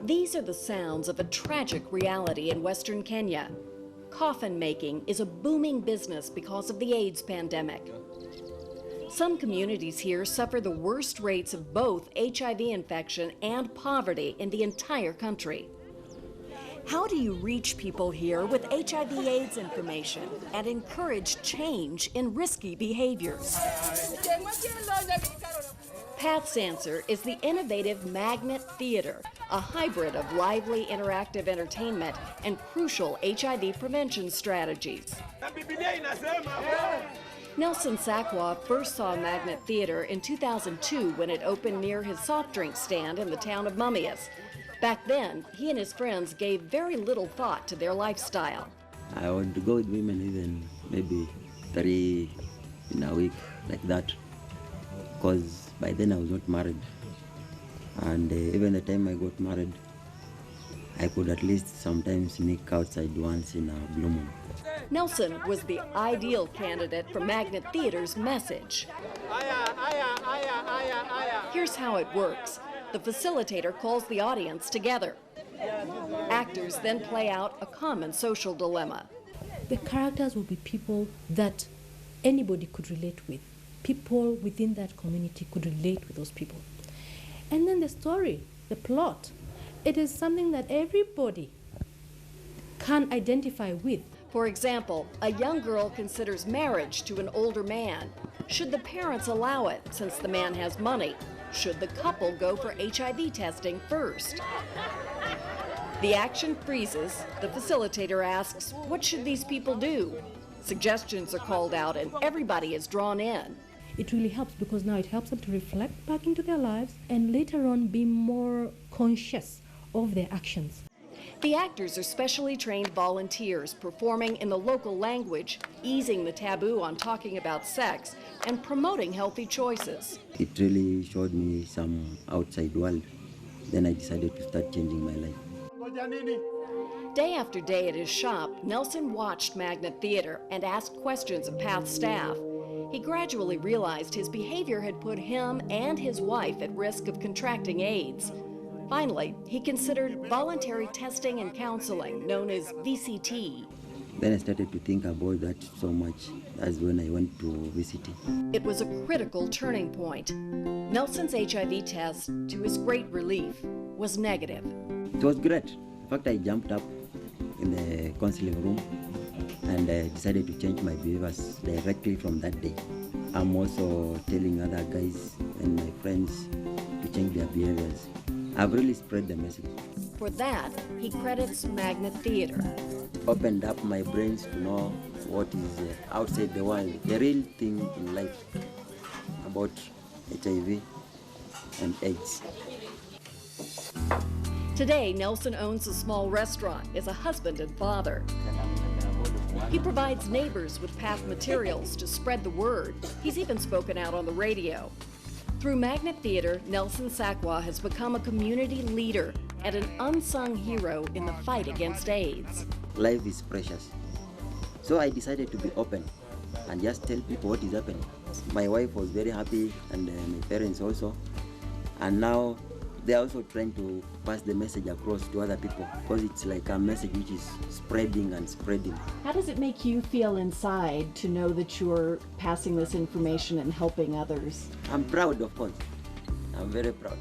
These are the sounds of a tragic reality in Western Kenya. Coffin making is a booming business because of the AIDS pandemic. Some communities here suffer the worst rates of both HIV infection and poverty in the entire country. How do you reach people here with HIV/AIDS information and encourage change in risky behaviors? Path's answer is the innovative Magnet Theater, a hybrid of lively interactive entertainment and crucial HIV prevention strategies. Nelson Sakwa first saw Magnet Theater in 2002 when it opened near his soft drink stand in the town of Mummias. Back then, he and his friends gave very little thought to their lifestyle. I want to go with women even maybe 3 in a week, like that, because by then I was not married. And even the time I got married, I could at least sometimes sneak outside once in a blue moon. Nelson was the ideal candidate for Magnet Theater's message. Here's how it works. The facilitator calls the audience together. Actors then play out a common social dilemma. The characters will be people that anybody could relate with. People within that community could relate with those people. And then the story, the plot, it is something that everybody can identify with. For example, a young girl considers marriage to an older man. Should the parents allow it since the man has money? Should the couple go for HIV testing first? The action freezes. The facilitator asks, what should these people do? Suggestions are called out and everybody is drawn in. It really helps because now it helps them to reflect back into their lives and later on be more conscious of their actions. The actors are specially trained volunteers performing in the local language, easing the taboo on talking about sex, and promoting healthy choices. It really showed me some outside world. Then I decided to start changing my life. Day after day at his shop, Nelson watched Magnet Theater and asked questions of Path staff. He gradually realized his behavior had put him and his wife at risk of contracting AIDS. Finally, he considered voluntary testing and counseling, known as VCT. Then I started to think about that so much. That's when I went to VCT. It was a critical turning point. Nelson's HIV test, to his great relief, was negative. It was great. In fact, I jumped up in the counseling room and decided to change my behaviors directly from that day. I'm also telling other guys and my friends to change their behaviors. I've really spread the message. For that, he credits Magnet Theater. Opened up my brains to know what is outside the world, the real thing in life about HIV and AIDS. Today, Nelson owns a small restaurant, is a husband and father. He provides neighbors with Path materials to spread the word. He's even spoken out on the radio. Through Magnet Theater, Nelson Sakwa has become a community leader and an unsung hero in the fight against AIDS. Life is precious. So I decided to be open and just tell people what is happening. My wife was very happy and my parents also. And now they're also trying to pass the message across to other people because it's like a message which is spreading and spreading. How does it make you feel inside to know that you're passing this information and helping others? I'm proud, of course. I'm very proud.